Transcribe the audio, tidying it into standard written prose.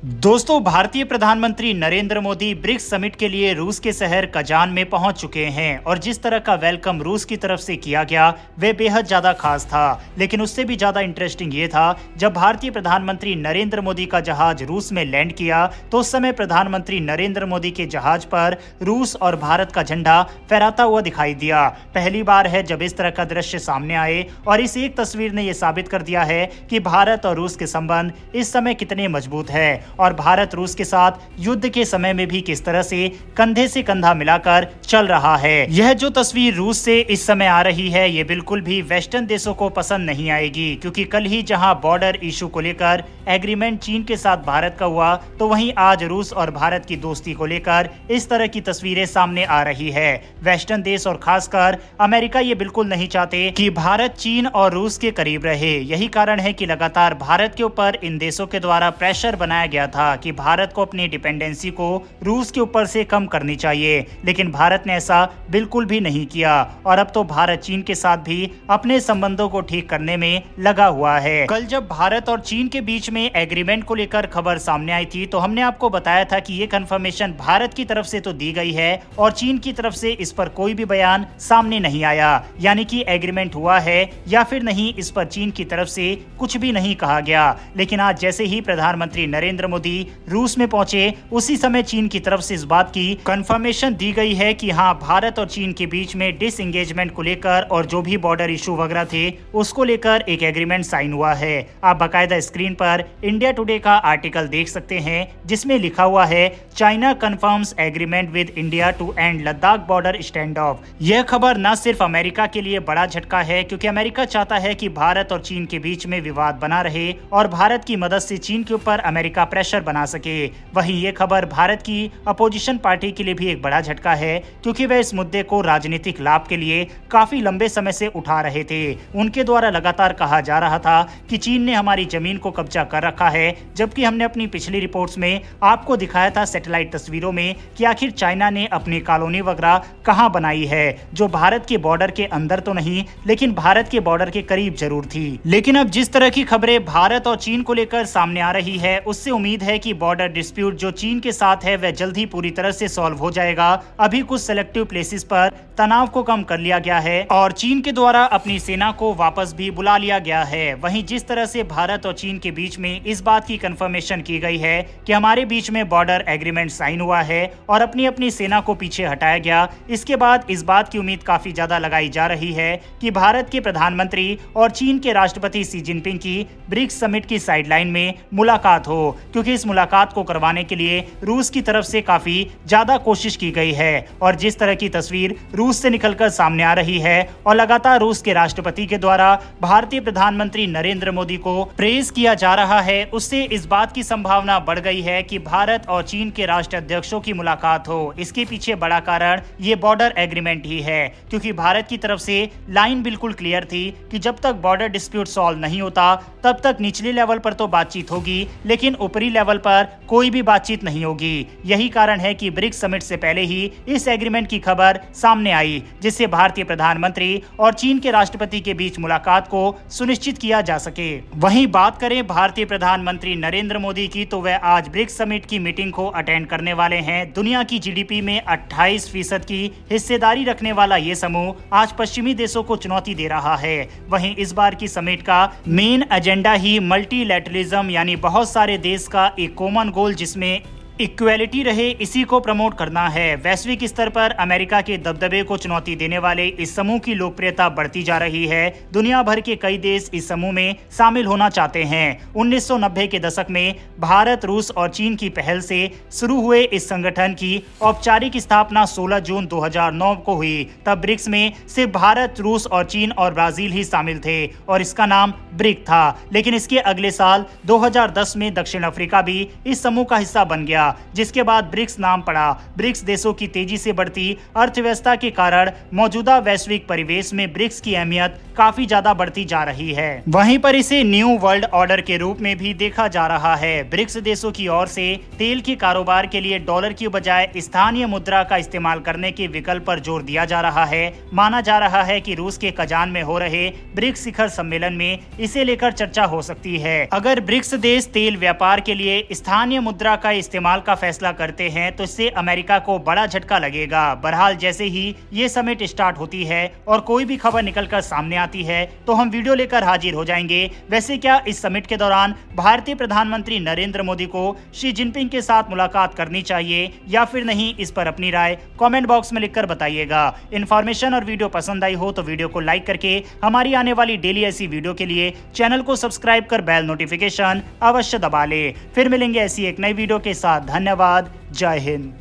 दोस्तों, भारतीय प्रधानमंत्री नरेंद्र मोदी ब्रिक्स समिट के लिए रूस के शहर कजान में पहुंच चुके हैं और जिस तरह का वेलकम रूस की तरफ से किया गया वह बेहद ज्यादा खास था। लेकिन उससे भी ज्यादा इंटरेस्टिंग ये था, जब भारतीय प्रधानमंत्री नरेंद्र मोदी का जहाज रूस में लैंड किया तो उस समय प्रधानमंत्री नरेंद्र मोदी के जहाज पर रूस और भारत का झंडा फहराता हुआ दिखाई दिया। पहली बार है जब इस तरह का दृश्य सामने आए और इस एक तस्वीर ने यह साबित कर दिया है कि भारत और रूस के संबंध इस समय कितने मजबूत है और भारत रूस के साथ युद्ध के समय में भी किस तरह से कंधे से कंधा मिलाकर चल रहा है। यह जो तस्वीर रूस से इस समय आ रही है ये बिल्कुल भी वेस्टर्न देशों को पसंद नहीं आएगी, क्योंकि कल ही जहां बॉर्डर इशू को लेकर एग्रीमेंट चीन के साथ भारत का हुआ, तो वहीं आज रूस और भारत की दोस्ती को लेकर इस तरह की तस्वीरें सामने आ रही है। वेस्टर्न देश और खासकर अमेरिका ये बिल्कुल नहीं चाहते कि भारत चीन और रूस के करीब रहे। यही कारण है कि लगातार भारत के ऊपर इन देशों के द्वारा प्रेशर बनाया गया था कि भारत को अपनी डिपेंडेंसी को रूस के ऊपर से कम करनी चाहिए, लेकिन भारत ने ऐसा बिल्कुल भी नहीं किया और अब तो भारत चीन के साथ भी अपने संबंधों को ठीक करने में लगा हुआ है। कल जब भारत और चीन के बीच में एग्रीमेंट को लेकर खबर सामने आई थी तो हमने आपको बताया था कि ये कंफर्मेशन भारत की तरफ से तो दी गई है और चीन की तरफ से इस पर कोई भी बयान सामने नहीं आया, यानी कि एग्रीमेंट हुआ है या फिर नहीं, इस पर चीन की तरफ से कुछ भी नहीं कहा गया। लेकिन आज जैसे ही प्रधानमंत्री नरेंद्र मोदी रूस में पहुंचे उसी समय चीन की तरफ से इस बात की कंफर्मेशन दी गई है कि हाँ, भारत और चीन के बीच में डिसएंगेजमेंट को लेकर और जो भी बॉर्डर इशू वगैरह थे उसको लेकर एक एग्रीमेंट साइन हुआ है। आप बाकायदा स्क्रीन पर इंडिया टुडे का आर्टिकल देख सकते हैं जिसमें लिखा हुआ है, China confirms agreement with India to end Ladakh border standoff. यह खबर न सिर्फ अमेरिका के लिए बड़ा झटका है, क्योंकि अमेरिका चाहता है कि भारत और चीन के बीच में विवाद बना रहे और भारत की मदद से चीन के ऊपर अमेरिका प्रेशर बना सके। वहीं ये खबर भारत की अपोजिशन पार्टी के लिए भी एक बड़ा झटका है, क्योंकि वह इस मुद्दे को राजनीतिक लाभ के लिए काफी लंबे समय से उठा रहे थे। उनके द्वारा लगातार कहा जा रहा था कि चीन ने हमारी जमीन को कब्जा कर रखा है, जबकि हमने अपनी पिछली रिपोर्ट्स में आपको दिखाया था सैटेलाइट तस्वीरों में कि आखिर चाइना ने अपनी कॉलोनी वगैरह कहां बनाई है, जो भारत के बॉर्डर के अंदर तो नहीं लेकिन भारत के बॉर्डर के करीब जरूर थी। लेकिन अब जिस तरह की खबरें भारत और चीन को लेकर सामने आ रही है उससे उम्मीद है कि बॉर्डर डिस्प्यूट जो चीन के साथ है वह जल्द ही पूरी तरह से सॉल्व हो जाएगा। अभी कुछ सिलेक्टिव प्लेसेस पर तनाव को कम कर लिया गया है और चीन के द्वारा अपनी सेना को वापस भी बुला लिया गया है। वहीं जिस तरह से भारत और चीन के बीच में इस बात की कंफर्मेशन की गई है कि हमारे बीच में बॉर्डर एग्रीमेंट साइन हुआ है और अपनी अपनी सेना को पीछे हटाया गया, इसके बाद इस बात की उम्मीद काफी ज्यादा लगाई जा रही है कि भारत के प्रधानमंत्री और चीन के राष्ट्रपति शी जिनपिंग की ब्रिक्स समिट की साइडलाइन में मुलाकात हो, क्योंकि इस मुलाकात को करवाने के लिए रूस की तरफ से काफी ज्यादा कोशिश की गई है। और जिस तरह की तस्वीर रूस से निकलकर सामने आ रही है और लगातार रूस के राष्ट्रपति के द्वारा भारतीय प्रधानमंत्री नरेंद्र मोदी को प्रेज किया जा रहा है, उससे इस बात की संभावना बढ़ गई है कि भारत और चीन के राष्ट्राध्यक्षों की मुलाकात हो। इसके पीछे बड़ा कारण ये बॉर्डर एग्रीमेंट ही है, क्योंकि भारत की तरफ से लाइन बिल्कुल क्लियर थी कि जब तक बॉर्डर डिस्प्यूट सॉल्व नहीं होता तब तक निचले लेवल पर तो बातचीत होगी, लेकिन ऊपरी लेवल पर कोई भी बातचीत नहीं होगी। यही कारण है कि ब्रिक्स समिट से पहले ही इस एग्रीमेंट की खबर सामने आई, जिससे भारतीय प्रधानमंत्री और चीन के राष्ट्रपति के बीच मुलाकात को सुनिश्चित किया जा सके। वहीं बात करें भारतीय प्रधानमंत्री नरेंद्र मोदी की, तो वह आज ब्रिक्स समिट की मीटिंग को अटेंड करने वाले हैं। दुनिया की जीडीपी में 28% की हिस्सेदारी रखने वाला ये समूह आज पश्चिमी देशों को चुनौती दे रहा है। वहीं इस बार की समिट का मेन एजेंडा ही मल्टीलैटरलिज्म यानी बहुत सारे देश का एक कॉमन गोल जिसमें इक्वेलिटी रहे, इसी को प्रमोट करना है। वैश्विक स्तर पर अमेरिका के दबदबे को चुनौती देने वाले इस समूह की लोकप्रियता बढ़ती जा रही है। दुनिया भर के कई देश इस समूह में शामिल होना चाहते हैं। 1990 के दशक में भारत, रूस और चीन की पहल से शुरू हुए इस संगठन की औपचारिक स्थापना 16 जून 2009 को हुई। तब ब्रिक्स में सिर्फ भारत, रूस और चीन और ब्राजील ही शामिल थे और इसका नाम ब्रिक था। लेकिन इसके अगले साल 2010 में दक्षिण अफ्रीका भी इस समूह का हिस्सा बन गया। जिसके बाद ब्रिक्स नाम पड़ा। ब्रिक्स देशों की तेजी से बढ़ती अर्थव्यवस्था के कारण मौजूदा वैश्विक परिवेश में ब्रिक्स की अहमियत काफी ज्यादा बढ़ती जा रही है। वहीं पर इसे न्यू वर्ल्ड ऑर्डर के रूप में भी देखा जा रहा है। ब्रिक्स देशों की ओर से तेल के कारोबार के लिए डॉलर की बजाय स्थानीय मुद्रा का इस्तेमाल करने के विकल्प पर जोर दिया जा रहा है। माना जा रहा है कि रूस के कजान में हो रहे ब्रिक्स शिखर सम्मेलन में इसे लेकर चर्चा हो सकती है। अगर ब्रिक्स देश तेल व्यापार के लिए स्थानीय मुद्रा का इस्तेमाल का फैसला करते हैं तो इससे अमेरिका को बड़ा झटका लगेगा। बहरहाल जैसे ही ये समिट स्टार्ट होती है और कोई भी खबर निकलकर सामने आती है तो हम वीडियो लेकर हाजिर हो जाएंगे। वैसे क्या इस समिट के दौरान भारतीय प्रधानमंत्री नरेंद्र मोदी को शी जिनपिंग के साथ मुलाकात करनी चाहिए या फिर नहीं, इस पर अपनी राय कमेंट बॉक्स में लिखकर बताइएगा। इन्फॉर्मेशन और वीडियो पसंद आई हो तो वीडियो को लाइक करके हमारी आने वाली डेली ऐसी वीडियो के लिए चैनल को सब्सक्राइब कर बेल नोटिफिकेशन अवश्य दबा ले। फिर मिलेंगे ऐसी एक नई वीडियो के साथ। धन्यवाद। जय हिंद।